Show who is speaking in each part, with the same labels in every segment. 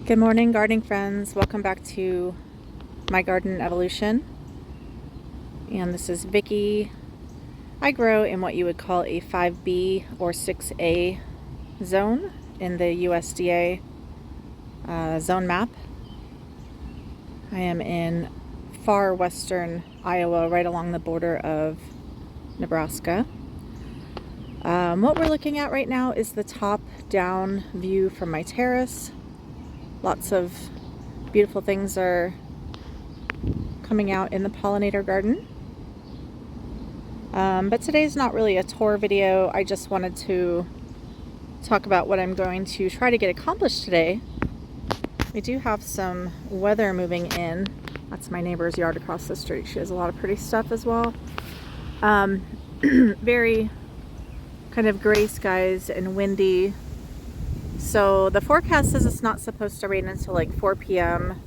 Speaker 1: Good morning, gardening friends. Welcome back to my garden evolution. And this is Vicky. I grow in what you would call a 5B or 6A zone in the USDA zone map. I am in far western Iowa, right along the border of Nebraska. What we're looking at right now is the top-down view from my terrace. Lots of beautiful things are coming out in the pollinator garden. But today's not really a tour video. I just wanted to talk about what I'm going to try to get accomplished today. We do have some weather moving in. That's my neighbor's yard across the street. She has a lot of pretty stuff as well. Very kind of gray skies and windy. So the forecast says it's not supposed to rain until like 4 p.m.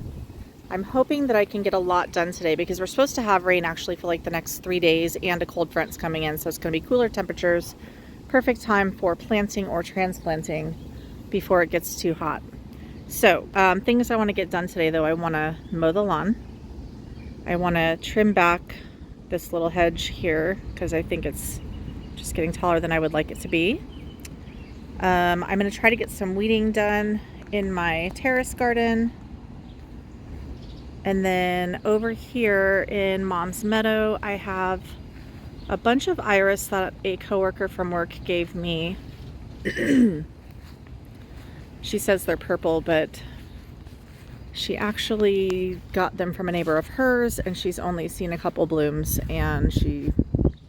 Speaker 1: I'm hoping that I can get a lot done today because we're supposed to have rain actually for like the next 3 days, and a cold front's coming in, so it's going to be cooler temperatures. Perfect time for planting or transplanting before it gets too hot. So things I want to get done today though: I want to mow the lawn. I want to trim back this little hedge here because I think it's just getting taller than I would like it to be. I'm going to try to get some weeding done in my terrace garden. And then over here in Mom's Meadow, I have a bunch of iris that a coworker from work gave me. She says they're purple, but she actually got them from a neighbor of hers, and she's only seen a couple blooms, and she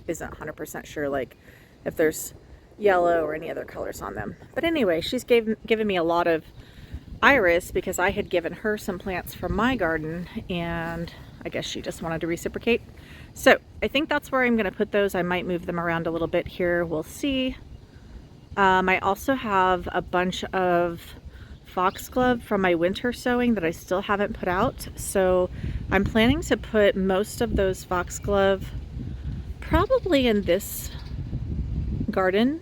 Speaker 1: isn't 100% sure like if there's yellow or any other colors on them. But anyway, she's given me a lot of iris because I had given her some plants from my garden, and I guess she just wanted to reciprocate. So I think that's where I'm going to put those. I might move them around a little bit here. We'll see. I also have a bunch of foxglove from my winter sowing that I still haven't put out. So I'm planning to put most of those foxglove probably in this garden.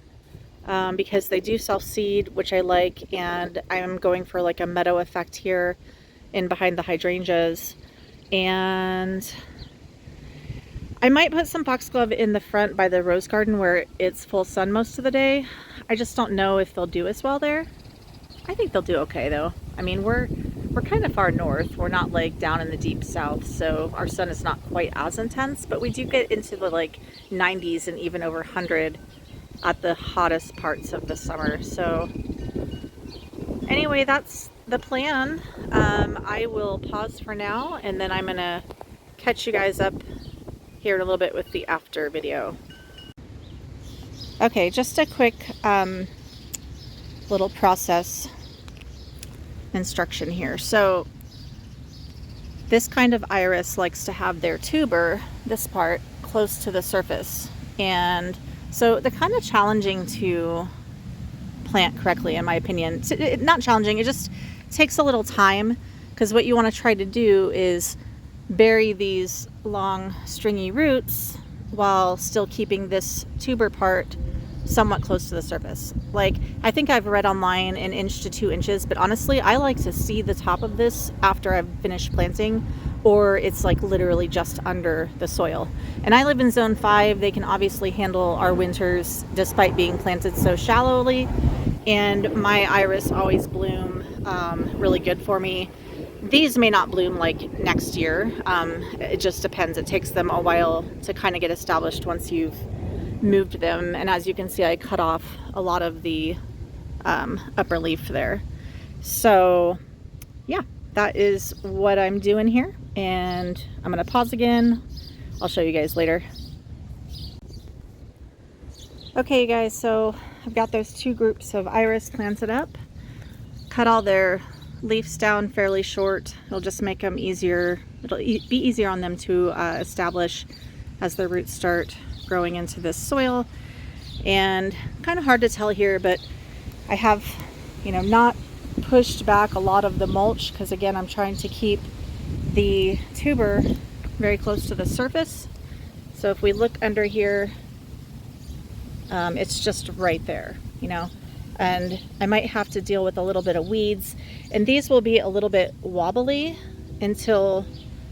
Speaker 1: Because they do self-seed, which I like, and I'm going for like a meadow effect here in behind the hydrangeas. And I might put some foxglove in the front by the rose garden where it's full sun most of the day. I just don't know if they'll do as well there. I think they'll do okay though. I mean, we're kind of far north. We're not like down in the deep south, so our sun is not quite as intense, but we do get into the like 90s and even over 100 at the hottest parts of the summer. So anyway, that's the plan. I will pause for now, and then I'm gonna catch you guys up here in a little bit with the after video. Okay, just a quick little process instruction here. So this kind of iris likes to have their tuber, this part, close to the surface, and so they're kind of challenging to plant correctly, in my opinion. Not challenging, it just takes a little time, because what you want to try to do is bury these long stringy roots while still keeping this tuber part somewhat close to the surface. Like, I think I've read online 1 inch to 2 inches, but honestly I like to see the top of this after I've finished planting, or it's like literally just under the soil. And I live in zone 5. They can obviously handle our winters despite being planted so shallowly, and my iris always bloom really good for me. These may not bloom like next year. It just depends. It takes them a while to kind of get established once you've moved them, and as you can see, I cut off a lot of the upper leaf there. So yeah, that is what I'm doing here, and I'm gonna pause again. I'll show you guys later. Okay you guys, so I've got those 2 groups of iris planted up. Cut all their leaves down fairly short. It'll just make them easier. It'll be easier on them to establish as their roots start growing into this soil. And kind of hard to tell here, but I have, not pushed back a lot of the mulch because, again, I'm trying to keep the tuber very close to the surface. So if we look under here, it's just right there, and I might have to deal with a little bit of weeds, and these will be a little bit wobbly until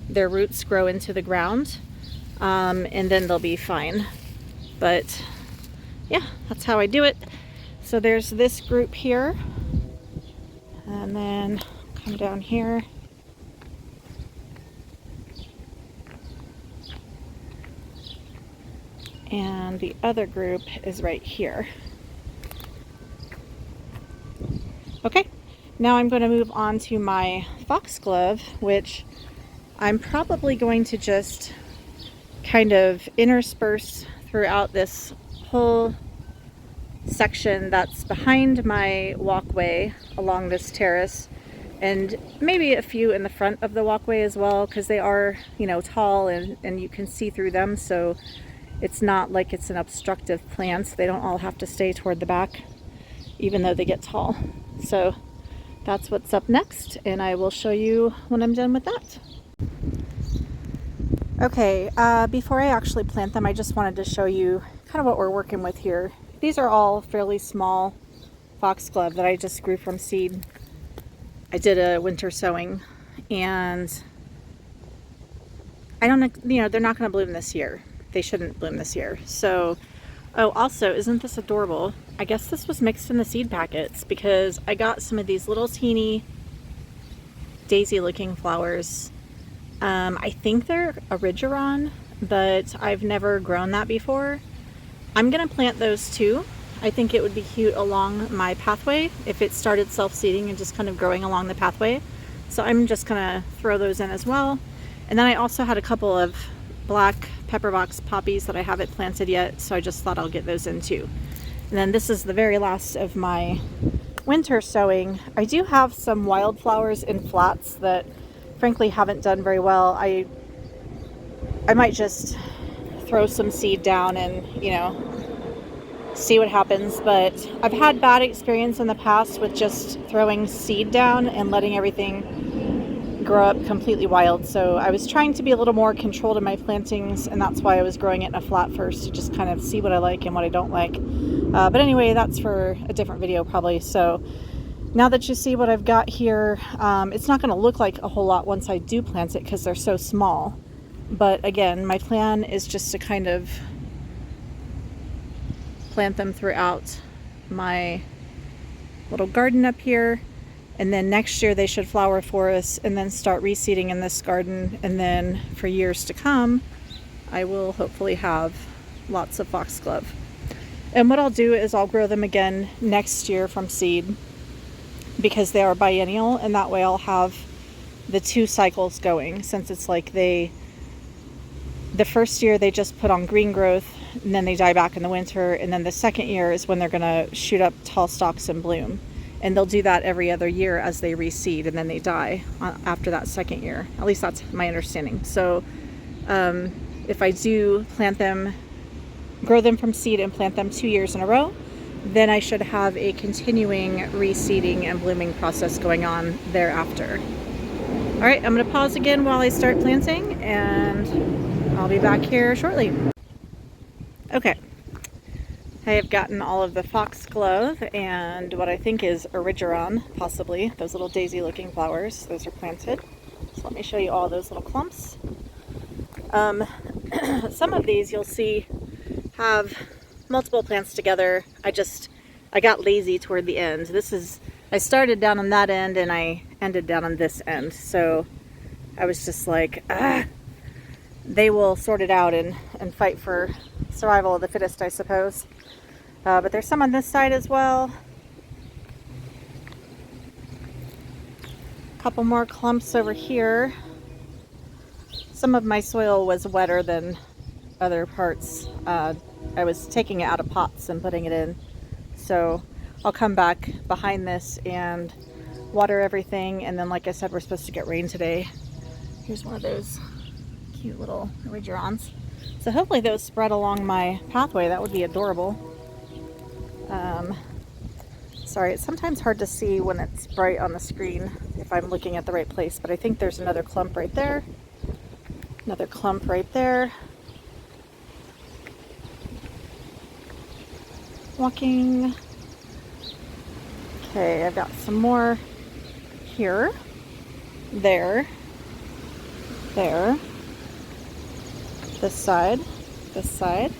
Speaker 1: their roots grow into the ground, and then they'll be fine. But yeah, that's how I do it. So there's this group here, and then come down here. And the other group is right here. Okay, now I'm going to move on to my foxglove, which I'm probably going to just kind of intersperse throughout this whole section that's behind my walkway along this terrace, and maybe a few in the front of the walkway as well, because they are, you know, tall and you can see through them, so it's not like it's an obstructive plant. They don't all have to stay toward the back, even though they get tall. So that's what's up next, and I will show you when I'm done with that. Okay, before I actually plant them, I just wanted to show you kind of what we're working with here. These are all fairly small foxglove that I just grew from seed. I did a winter sowing, and I don't know, you know, they're not going to bloom this year. They shouldn't bloom this year. So, oh, also, isn't this adorable? I guess this was mixed in the seed packets, because I got some of these little teeny daisy looking flowers. I think they're Origeron, but I've never grown that before. I'm gonna plant those too. I think it would be cute along my pathway if it started self-seeding and just kind of growing along the pathway. So I'm just gonna throw those in as well. And then I also had a couple of black pepperbox poppies that I haven't planted yet, so I just thought I'll get those in too. And then this is the very last of my winter sowing. I do have some wildflowers in flats that frankly haven't done very well. I might just throw some seed down and, you know, see what happens. But I've had bad experience in the past with just throwing seed down and letting everything grow up completely wild. So I was trying to be a little more controlled in my plantings, and that's why I was growing it in a flat first, to just kind of see what I like and what I don't like. But anyway, that's for a different video probably. So now that you see what I've got here, it's not going to look like a whole lot once I do plant it because they're so small. But again, my plan is just to kind of plant them throughout my little garden up here. And then next year they should flower for us and then start reseeding in this garden. And then for years to come, I will hopefully have lots of foxglove. And what I'll do is I'll grow them again next year from seed, because they are biennial, and that way I'll have the 2 cycles going, since it's like the first year they just put on green growth and then they die back in the winter, and then the second year is when they're going to shoot up tall stalks and bloom. And they'll do that every other year as they reseed, and then they die after that second year. At least that's my understanding. So if I do plant them, grow them from seed and plant them 2 years in a row, then I should have a continuing reseeding and blooming process going on thereafter. All right, I'm going to pause again while I start planting, and I'll be back here shortly. Okay, I have gotten all of the foxglove and what I think is Origeron, possibly, those little daisy looking flowers. Those are planted. So let me show you all those little clumps. Some of these you'll see have multiple plants together. I got lazy toward the end. I started down on that end and I ended down on this end. So I was just like, they will sort it out and fight for survival of the fittest, I suppose. But there's some on this side as well. A couple more clumps over here. Some of my soil was wetter than other parts. I was taking it out of pots and putting it in. So I'll come back behind this and water everything. And then, like I said, we're supposed to get rain today. Here's one of those cute little Origerons. So hopefully those spread along my pathway. That would be adorable. Sorry, it's sometimes hard to see when it's bright on the screen if I'm looking at the right place, but I think there's another clump right there. Another clump right there. Walking Okay, I've got some more here, there, there, this side, this side.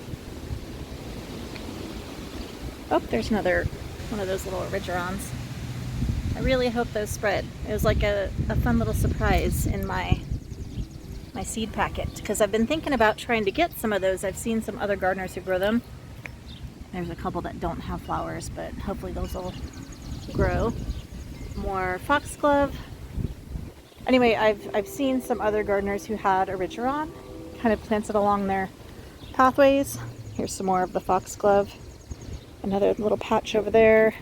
Speaker 1: Oh, there's another one of those little origerons. I really hope those spread. It was like a fun little surprise in my seed packet, because I've been thinking about trying to get some of those. I've seen some other gardeners who grow them. There's a couple that don't have flowers, but hopefully those will grow. More foxglove. Anyway, I've seen some other gardeners who had origeron kind of planted along their pathways. Here's some more of the foxglove. Another little patch over there.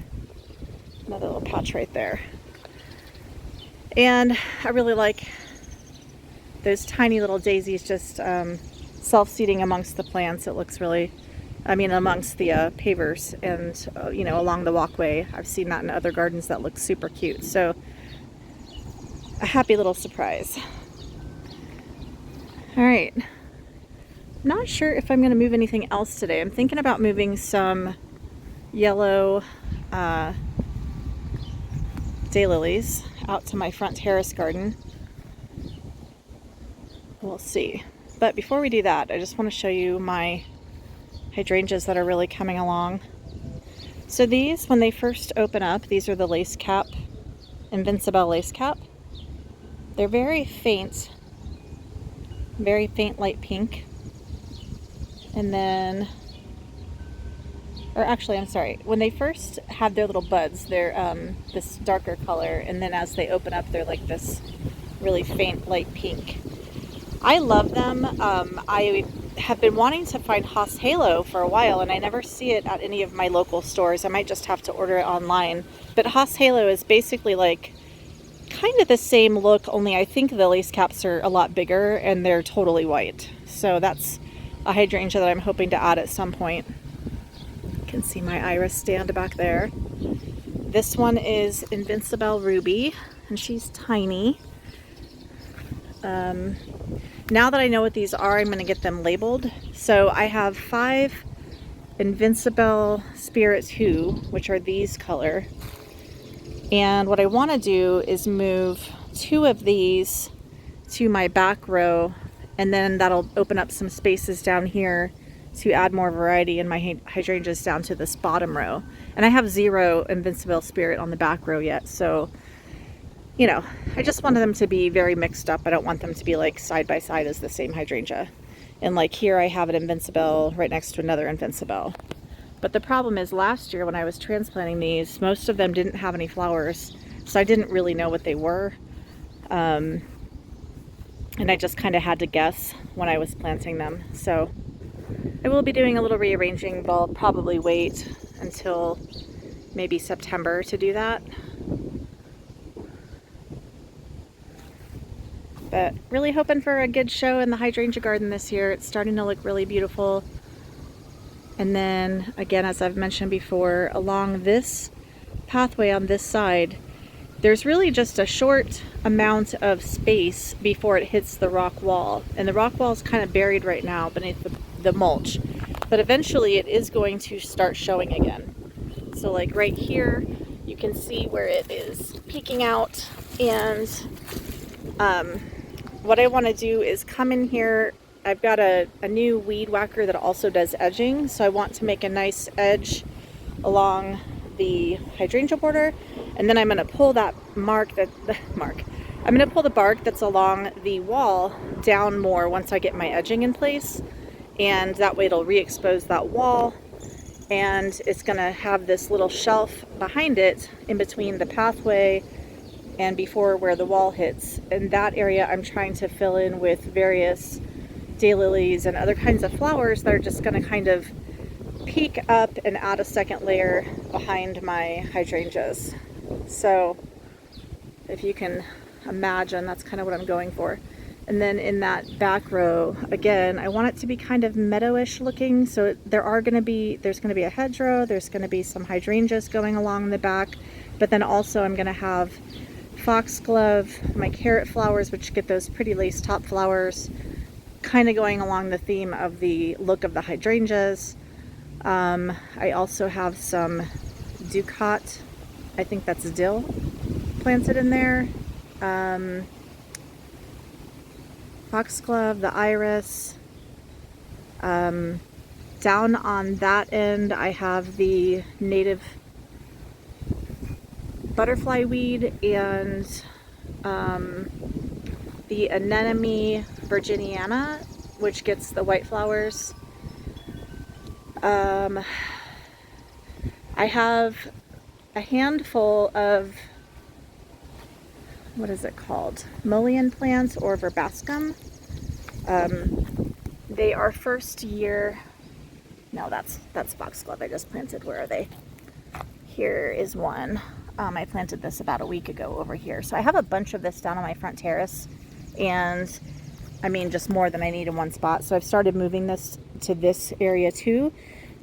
Speaker 1: Another little patch right there. And I really like those tiny little daisies just self-seeding amongst the plants. It looks really, amongst the pavers and, along the walkway. I've seen that in other gardens that look super cute. So, a happy little surprise. All right. Not sure if I'm going to move anything else today. I'm thinking about moving some yellow daylilies out to my front terrace garden. We'll see. But before we do that, I just want to show you my hydrangeas that are really coming along. So these, when they first open up, these are the lace cap, Invincible lace cap. They're very faint light pink. And then, or actually, I'm sorry, when they first have their little buds, they're this darker color, and then as they open up, they're like this really faint light pink. I love them. I have been wanting to find Haas Halo for a while, and I never see it at any of my local stores. I might just have to order it online. But Haas Halo is basically like kind of the same look, only I think the lace caps are a lot bigger and they're totally white. So that's a hydrangea that I'm hoping to add at some point. You can see my iris stand back there. This one is Invincible Ruby, and she's tiny. Now that I know what these are, I'm going to get them labeled. So I have 5 Invincible Spirit 2, which are these color. And what I want to do is move 2 of these to my back row, and then that'll open up some spaces down here to add more variety in my hydrangeas down to this bottom row. And I have 0 Invincible Spirit on the back row yet, so I just wanted them to be very mixed up. I don't want them to be like side by side as the same hydrangea. And like here I have an Invincible right next to another Invincible. But the problem is last year when I was transplanting these, most of them didn't have any flowers, so I didn't really know what they were. And I just kind of had to guess when I was planting them. So I will be doing a little rearranging, but I'll probably wait until maybe September to do that. But really hoping for a good show in the hydrangea garden this year. It's starting to look really beautiful. And then again, as I've mentioned before, along this pathway on this side, there's really just a short amount of space before it hits the rock wall. And the rock wall is kind of buried right now beneath the mulch. But eventually it is going to start showing again. So like right here, you can see where it is peeking out. And what I want to do is come in here. I've got a new weed whacker that also does edging, so I want to make a nice edge along the hydrangea border, and then I'm going to pull that I'm going to pull the bark that's along the wall down more once I get my edging in place, and that way it'll re-expose that wall, and it's going to have this little shelf behind it in between the pathway and before where the wall hits. And that area I'm trying to fill in with various daylilies and other kinds of flowers that are just going to kind of peek up and add a second layer behind my hydrangeas. So if you can imagine, that's kind of what I'm going for. And then in that back row, again, I want it to be kind of meadowish looking. So there's going to be a hedgerow, there's going to be some hydrangeas going along the back, but then also I'm going to have foxglove, my carrot flowers, which get those pretty lace top flowers, kind of going along the theme of the look of the hydrangeas. I also have some ducat I think that's dill planted in there. Foxglove, the iris. Down on that end, I have the native butterfly weed and the anemone virginiana, which gets the white flowers. I have a handful of, what is it called? Mullein plants or verbascum. They are first year. No, that's foxglove I just planted. Where are they? Here is one. I planted this about a week ago over here. So I have a bunch of this down on my front terrace, and I mean just more than I need in one spot. So I've started moving this to this area too.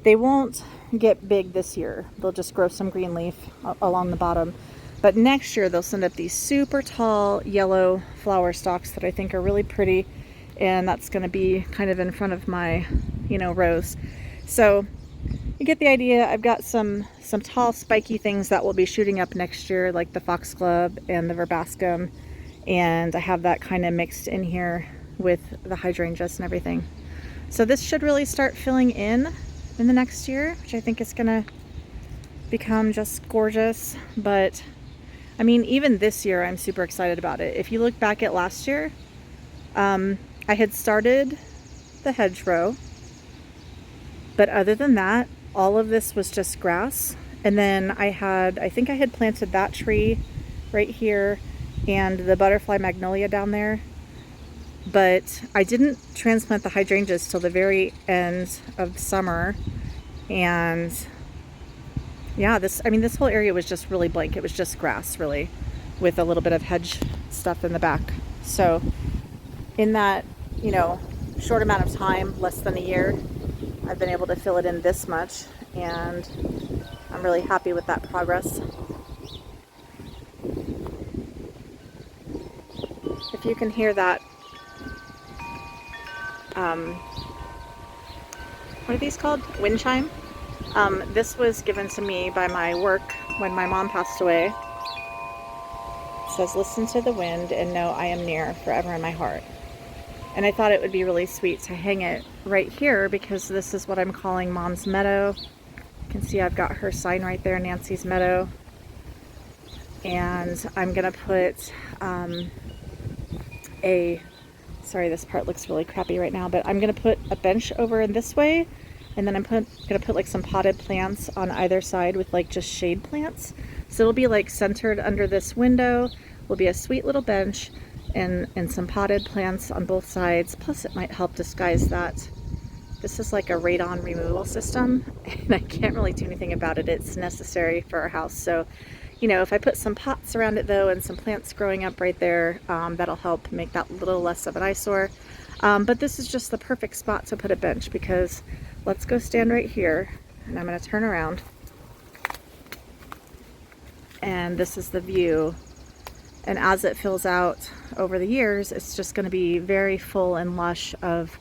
Speaker 1: They won't get big this year. They'll just grow some green leaf along the bottom. But next year they'll send up these super tall yellow flower stalks that I think are really pretty. And that's going to be kind of in front of my, rows. So you get the idea. I've got some tall spiky things that will be shooting up next year, like the foxglove and the verbascum, and I have that kind of mixed in here with the hydrangeas and everything. So this should really start filling in the next year, which I think is gonna become just gorgeous. But I mean, even this year I'm super excited about it. If you look back at last year, I had started the hedgerow, but other than that, all of this was just grass. And then I think I had planted that tree right here and the butterfly magnolia down there. But I didn't transplant the hydrangeas till the very end of summer. And yeah, this whole area was just really blank. It was just grass, really, with a little bit of hedge stuff in the back. So in that, short amount of time, less than a year, I've been able to fill it in this much, and I'm really happy with that progress. If you can hear that, what are these called? Wind chime? This was given to me by my work when my mom passed away. It says, "Listen to the wind and know I am near, forever in my heart." And I thought it would be really sweet to hang it right here, because this is what I'm calling Mom's Meadow. You can see I've got her sign right there, Nancy's Meadow. And I'm gonna put sorry, this part looks really crappy right now, but I'm gonna put a bench over in this way, and then I'm gonna put like some potted plants on either side with like just shade plants. So it'll be like centered under this window, will be a sweet little bench, and some potted plants on both sides. Plus it might help disguise that. This is like a radon removal system, and I can't really do anything about it. It's necessary for our house. So, if I put some pots around it though, and some plants growing up right there, that'll help make that a little less of an eyesore. But this is just the perfect spot to put a bench, because let's go stand right here, and I'm gonna turn around. And this is the view. And as it fills out over the years, it's just going to be very full and lush of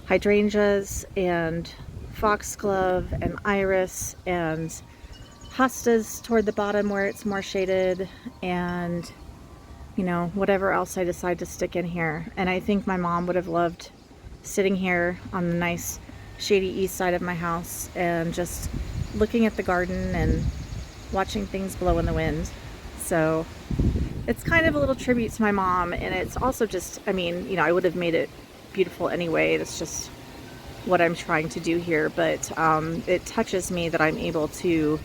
Speaker 1: hydrangeas and foxglove and iris and hostas toward the bottom where it's more shaded, and whatever else I decide to stick in here. And I think my mom would have loved sitting here on the nice shady east side of my house and just looking at the garden and watching things blow in the wind. So it's kind of a little tribute to my mom, and it's also just, I would have made it beautiful anyway. That's just what I'm trying to do here, but it touches me that I'm able to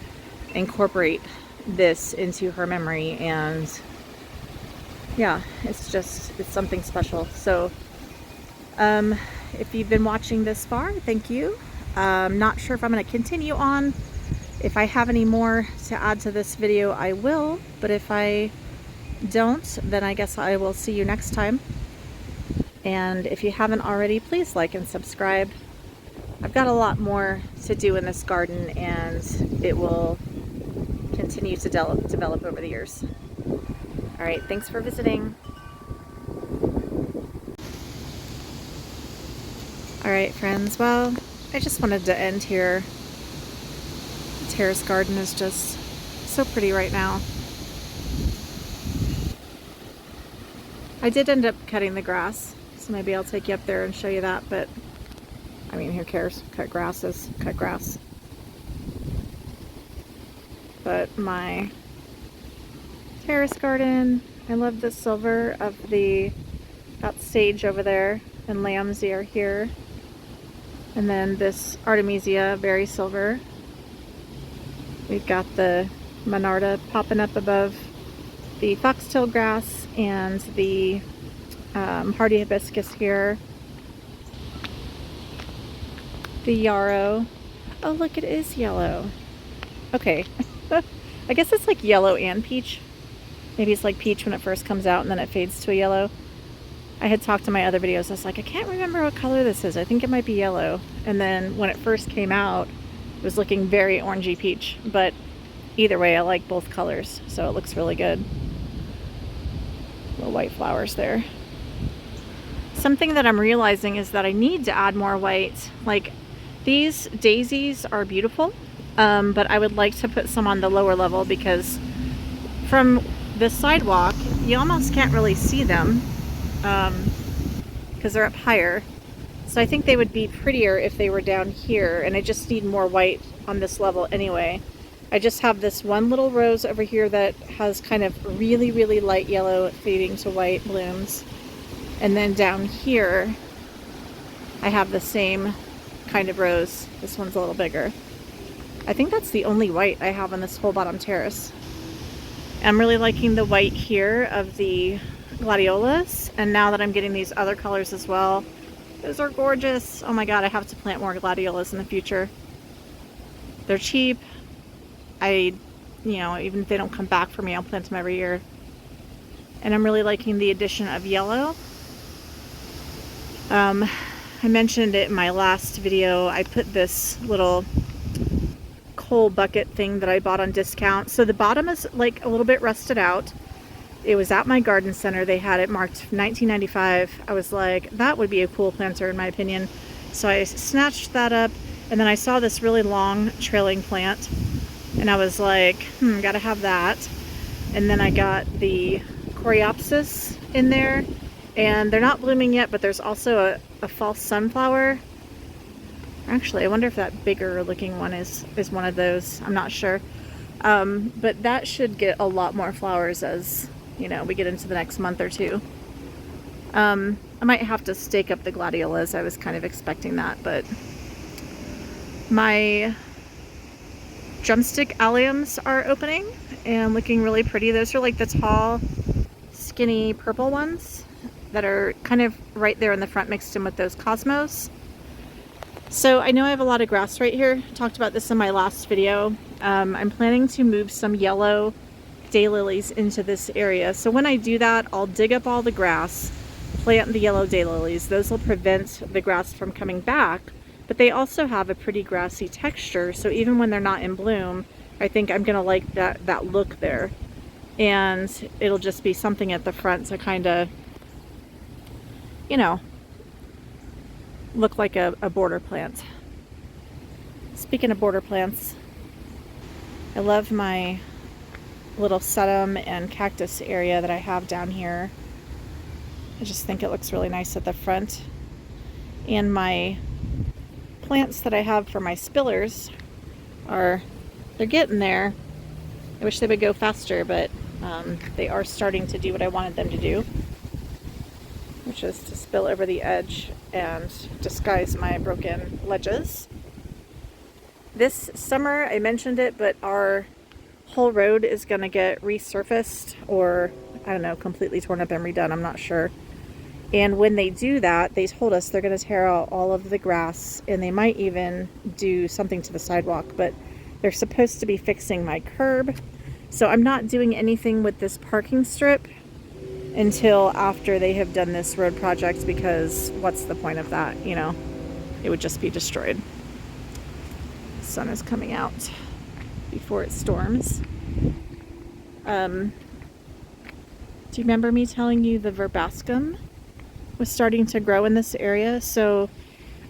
Speaker 1: incorporate this into her memory, and yeah, it's something special. So if you've been watching this far, thank you. Not sure if I'm going to continue on. If I have any more to add to this video, I will, but if I don't, then I guess I will see you next time. And if you haven't already, please like and subscribe. I've got a lot more to do in this garden, and it will continue to develop over the years. All right, thanks for visiting. All right, friends, well, I just wanted to end here. The terrace garden is just so pretty right now. I did end up cutting the grass, so maybe I'll take you up there and show you that, but I mean, who cares? Cut grass is cut grass. But my terrace garden, I love the silver of that sage over there, and lambsy are here. And then this Artemisia, very silver. We've got the Monarda popping up above the foxtail grass and the hardy hibiscus here. The yarrow. Oh, look, it is yellow. Okay. I guess it's like yellow and peach. Maybe it's like peach when it first comes out and then it fades to a yellow. I had talked in my other videos, I was like, I can't remember what color this is. I think it might be yellow. And then when it first came out, it was looking very orangey peach. But either way, I like both colors, so it looks really good. Little white flowers there. Something that I'm realizing is that I need to add more white. Like, these daisies are beautiful, but I would like to put some on the lower level because from the sidewalk, you almost can't really see them because they're up higher. So I think they would be prettier if they were down here, and I just need more white on this level anyway. I just have this one little rose over here that has kind of really, really light yellow fading to white blooms. And then down here, I have the same kind of rose. This one's a little bigger. I think that's the only white I have on this whole bottom terrace. I'm really liking the white here of the gladiolas, and now that I'm getting these other colors as well, those are gorgeous. Oh my god, I have to plant more gladiolas in the future. They're cheap. You know, even if they don't come back for me, I'll plant them every year. And I'm really liking the addition of yellow. I mentioned it in my last video. I put this little coal bucket thing that I bought on discount. So the bottom is like a little bit rusted out. It was at my garden center. They had it marked 1995. I was like, that would be a cool planter in my opinion. So I snatched that up, and then I saw this really long trailing plant, and I was like, gotta have that. And then I got the coreopsis in there, and they're not blooming yet, but there's also a false sunflower. Actually, I wonder if that bigger looking one is one of those. I'm not sure. But that should get a lot more flowers as, you know, we get into the next month or two. I might have to stake up the gladiolas. I was kind of expecting that, but my drumstick alliums are opening and looking really pretty. Those are like the tall, skinny purple ones that are kind of right there in the front mixed in with those cosmos. So I know I have a lot of grass right here. I talked about this in my last video. I'm planning to move some yellow daylilies into this area. So when I do that, I'll dig up all the grass, plant the yellow daylilies. Those will prevent the grass from coming back, but they also have a pretty grassy texture. So even when they're not in bloom, I think I'm gonna like that look there. And it'll just be something at the front to kind of, you know, look like a border plant. Speaking of border plants, I love my little sedum and cactus area that I have down here. I just think it looks really nice at the front. And my plants that I have for my spillers they're getting there. I wish they would go faster, but they are starting to do what I wanted them to do, which is to spill over the edge and disguise my broken ledges. This summer, I mentioned it, but our whole road is going to get resurfaced, or I don't know, completely torn up and redone, I'm not sure. And when they do that, they told us they're going to tear out all of the grass, and they might even do something to the sidewalk, but they're supposed to be fixing my curb. So I'm not doing anything with this parking strip until after they have done this road project, because what's the point of that, you know? It would just be destroyed. The sun is coming out before it storms. Do you remember me telling you the verbascum was starting to grow in this area? So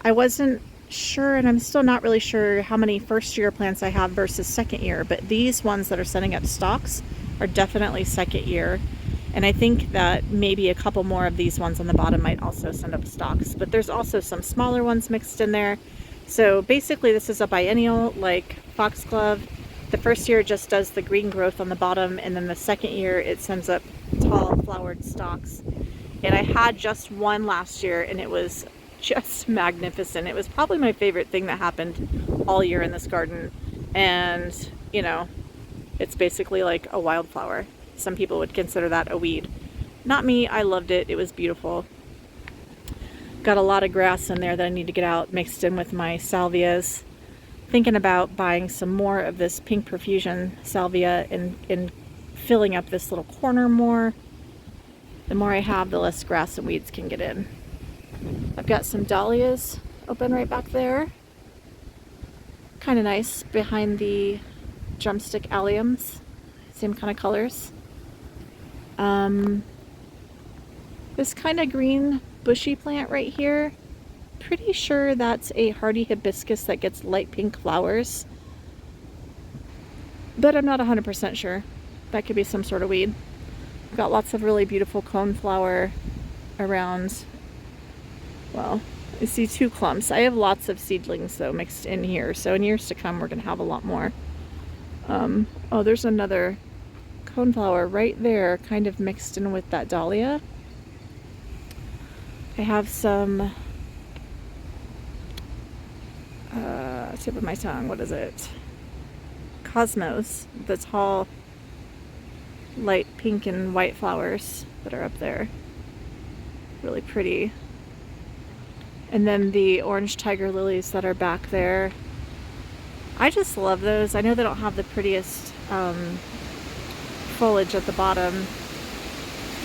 Speaker 1: I wasn't sure, and I'm still not really sure how many first year plants I have versus second year, but these ones that are sending up stalks are definitely second year. And I think that maybe a couple more of these ones on the bottom might also send up stalks, but there's also some smaller ones mixed in there. So basically this is a biennial like foxglove. The first year just does the green growth on the bottom, and then the second year it sends up tall flowered stalks. And I had just one last year and it was just magnificent. It was probably my favorite thing that happened all year in this garden. And, you know, it's basically like a wildflower. Some people would consider that a weed. Not me, I loved it. It was beautiful. Got a lot of grass in there that I need to get out, mixed in with my salvias. Thinking about buying some more of this pink profusion salvia and filling up this little corner more. The more I have, the less grass and weeds can get in. I've got some dahlias open right back there. Kind of nice behind the drumstick alliums. Same kind of colors. This kind of green bushy plant right here, pretty sure that's a hardy hibiscus that gets light pink flowers, but I'm not 100% sure. That could be some sort of weed. I've got lots of really beautiful coneflower around. Well, I see 2 clumps. I have lots of seedlings though mixed in here, so in years to come we're gonna have a lot more. Oh, there's another coneflower right there, kind of mixed in with that dahlia. I have some tip of my tongue, what is it? Cosmos, the tall light pink and white flowers that are up there. Really pretty. And then the orange tiger lilies that are back there. I just love those. I know they don't have the prettiest foliage at the bottom,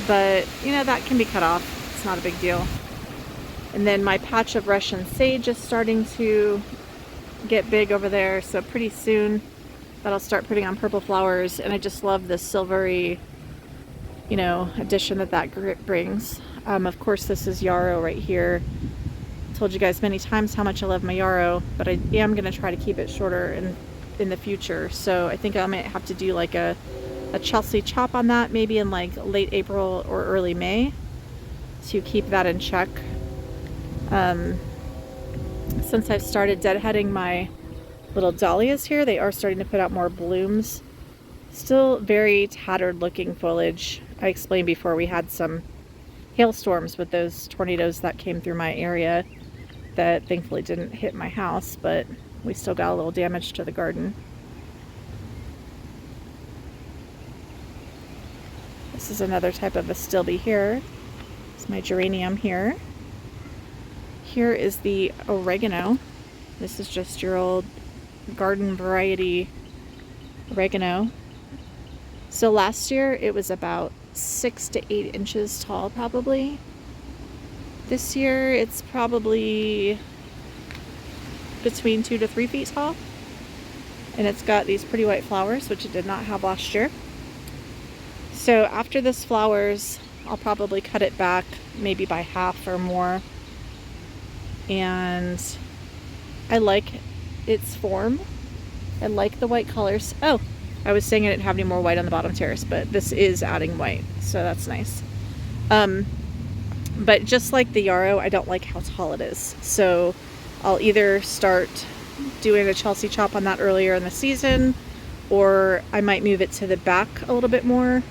Speaker 1: but you know, that can be cut off. It's not a big deal. And then my patch of Russian sage is starting to get big over there, so pretty soon that'll start putting on purple flowers. And I just love the silvery, you know, addition that brings. Of course, this is yarrow right here. Told you guys many times how much I love my yarrow, but I am going to try to keep it shorter in the future. So I think I might have to do like a Chelsea chop on that, maybe in like late April or early May, to keep that in check. Since I've started deadheading my little dahlias here, they are starting to put out more blooms. Still very tattered looking foliage. I explained before we had some hailstorms with those tornadoes that came through my area that thankfully didn't hit my house, but we still got a little damage to the garden. This is another type of astilbe here. It's my geranium here. Here is the oregano. This is just your old garden variety oregano. So last year it was about 6 to 8 inches tall probably. This year it's probably between 2 to 3 feet tall. And it's got these pretty white flowers, which it did not have last year. So after this flowers, I'll probably cut it back maybe by half or more. And I like its form. I like the white colors. Oh, I was saying I didn't have any more white on the bottom terrace, but this is adding white, so that's nice. But just like the yarrow, I don't like how tall it is. So I'll either start doing a Chelsea chop on that earlier in the season, or I might move it to the back a little bit more,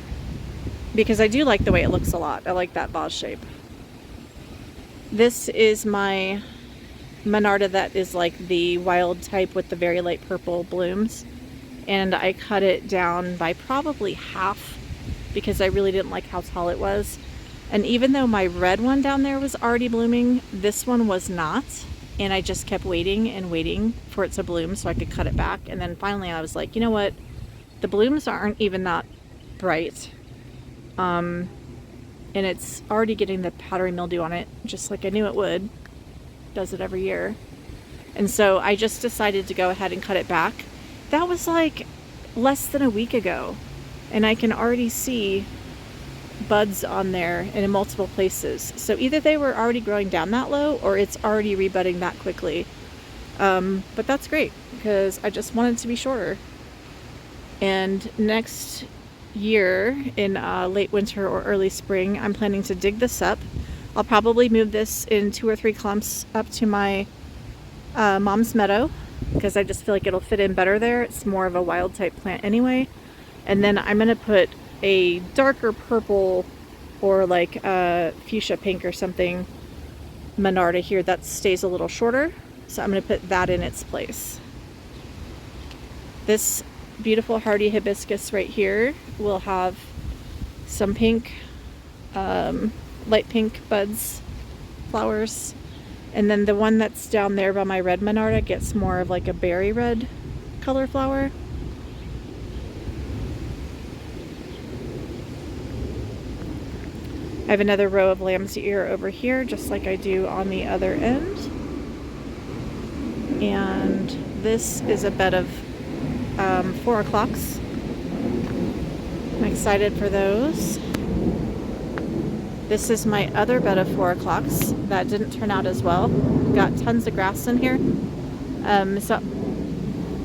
Speaker 1: because I do like the way it looks a lot. I like that vase shape. This is my Monarda that is like the wild type with the very light purple blooms. And I cut it down by probably half because I really didn't like how tall it was. And even though my red one down there was already blooming, this one was not. And I just kept waiting and waiting for it to bloom so I could cut it back. And then finally I was like, you know what? The blooms aren't even that bright. And it's already getting the powdery mildew on it, just like I knew it would. Does it every year. And so I just decided to go ahead and cut it back. That was like less than a week ago. And I can already see buds on there and in multiple places. So either they were already growing down that low, or it's already rebudding that quickly. But that's great because I just want it to be shorter. And next year in late winter or early spring, I'm planning to dig this up. I'll probably move this in 2 or 3 clumps up to my mom's meadow because I just feel like it'll fit in better there. It's more of a wild type plant anyway. And then I'm gonna put a darker purple or like a fuchsia pink or something Monarda here that stays a little shorter. So I'm gonna put that in its place. This beautiful hardy hibiscus right here will have some pink, light pink buds, flowers. And then the one that's down there by my red Monarda gets more of like a berry red color flower. I have another row of lamb's ear over here, just like I do on the other end. And this is a bed of 4 o'clocks. I'm excited for those. This is my other bed of 4 o'clocks that didn't turn out as well. Got tons of grass in here. So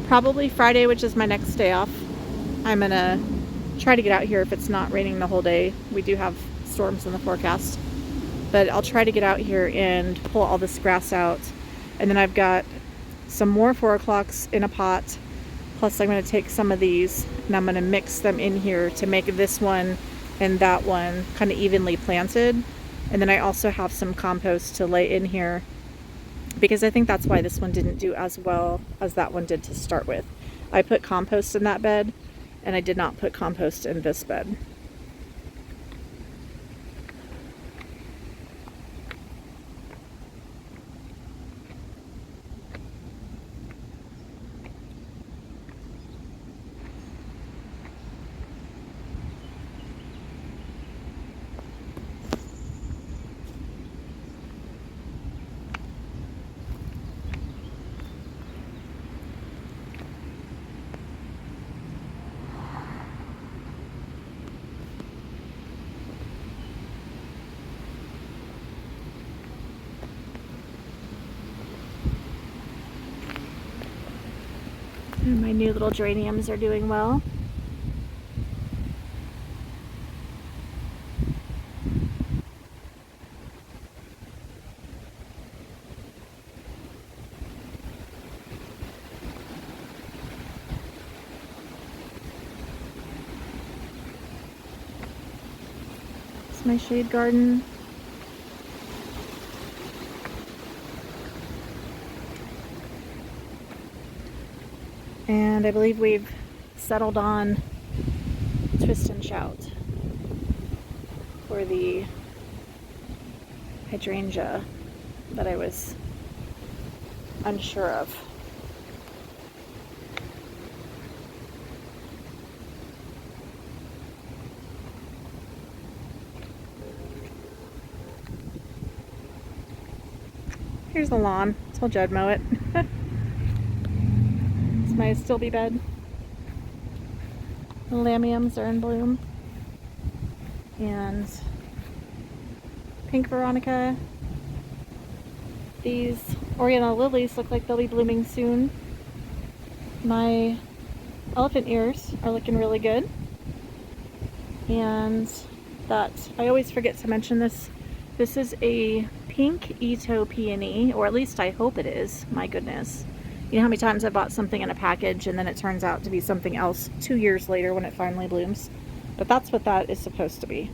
Speaker 1: probably Friday, which is my next day off, I'm gonna try to get out here if it's not raining the whole day. We do have storms in the forecast, but I'll try to get out here and pull all this grass out. And then I've got some more 4 o'clocks in a pot. Plus I'm going to take some of these and I'm going to mix them in here to make this one and that one kind of evenly planted. And then I also have some compost to lay in here because I think that's why this one didn't do as well as that one did to start with. I put compost in that bed and I did not put compost in this bed. And my new little geraniums are doing well. It's my shade garden. And I believe we've settled on twist and shout for the hydrangea that I was unsure of. Here's the lawn. Told you I'd mow it. My stilby bed. The lamiums are in bloom. And pink veronica. These oriental lilies look like they'll be blooming soon. My elephant ears are looking really good. And that, I always forget to mention this. This is a pink Ito peony, or at least I hope it is. My goodness. You know how many times I bought something in a package and then it turns out to be something else 2 years later when it finally blooms? But that's what that is supposed to be.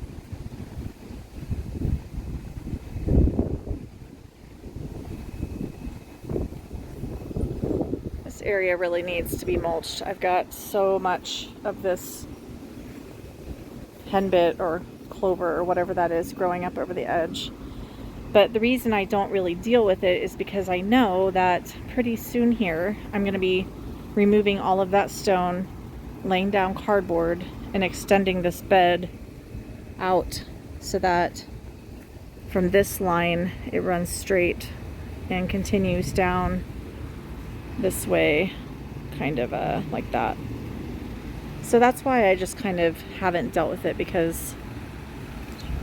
Speaker 1: This area really needs to be mulched. I've got so much of this henbit or clover or whatever that is growing up over the edge. But the reason I don't really deal with it is because I know that pretty soon here I'm going to be removing all of that stone, laying down cardboard, and extending this bed out so that from this line it runs straight and continues down this way, kind of like that. So that's why I just kind of haven't dealt with it because,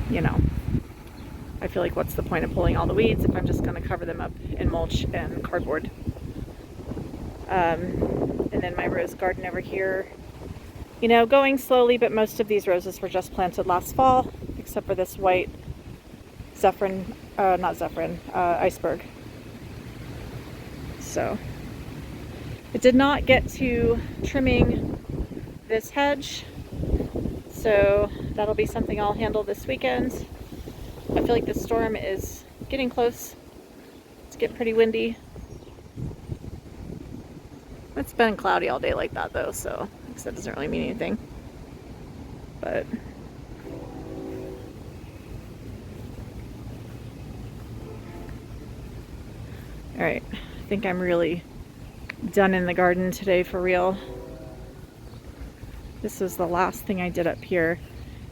Speaker 1: you know, I feel like what's the point of pulling all the weeds if I'm just going to cover them up in mulch and cardboard. And then my rose garden over here, you know, going slowly, but most of these roses were just planted last fall, except for this white iceberg. So I did not get to trimming this hedge, so that'll be something I'll handle this weekend. I feel like the storm is getting close. It's getting pretty windy. It's been cloudy all day like that though, so I guess that doesn't really mean anything. But all right, I think I'm really done in the garden today for real. This was the last thing I did up here.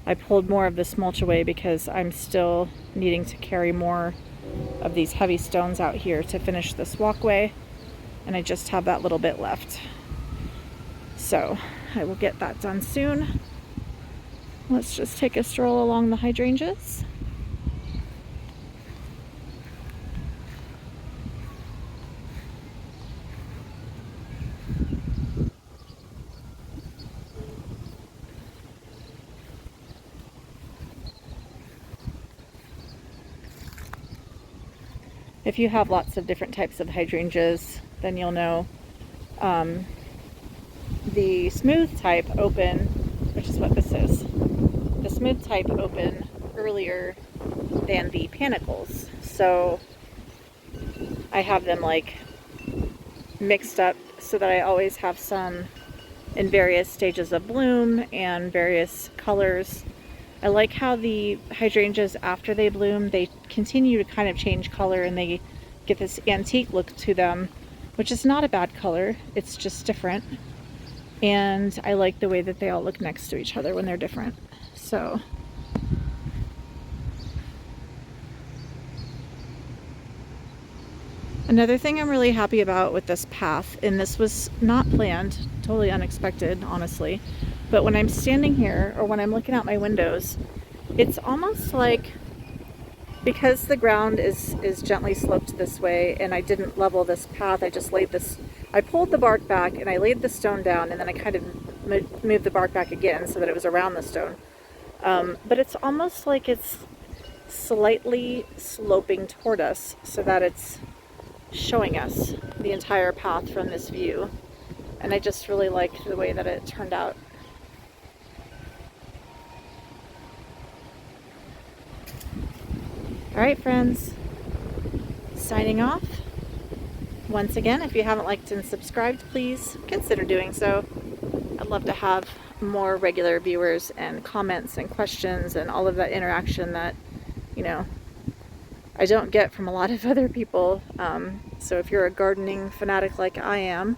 Speaker 1: I pulled more of this mulch away because I'm still needing to carry more of these heavy stones out here to finish this walkway, and I just have that little bit left. So I will get that done soon. Let's just take a stroll along the hydrangeas. If you have lots of different types of hydrangeas, then you'll know the smooth type open, which is what this is. The smooth type open earlier than the panicles. So I have them like mixed up so that I always have some in various stages of bloom and various colors. I like how the hydrangeas, after they bloom, they continue to kind of change color and they get this antique look to them, which is not a bad color. It's just different. And I like the way that they all look next to each other when they're different. So another thing I'm really happy about with this path, and this was not planned, totally unexpected, honestly, but when I'm standing here or when I'm looking out my windows, it's almost like, because the ground is gently sloped this way and I didn't level this path, I pulled the bark back and I laid the stone down, and then I kind of moved the bark back again so that it was around the stone. But it's almost like it's slightly sloping toward us so that it's showing us the entire path from this view. And I just really liked the way that it turned out. All right, friends, signing off. Once again, if you haven't liked and subscribed, please consider doing so. I'd love to have more regular viewers and comments and questions and all of that interaction that, you know, I don't get from a lot of other people. So if you're a gardening fanatic like I am,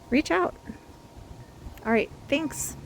Speaker 1: reach out. All right, thanks.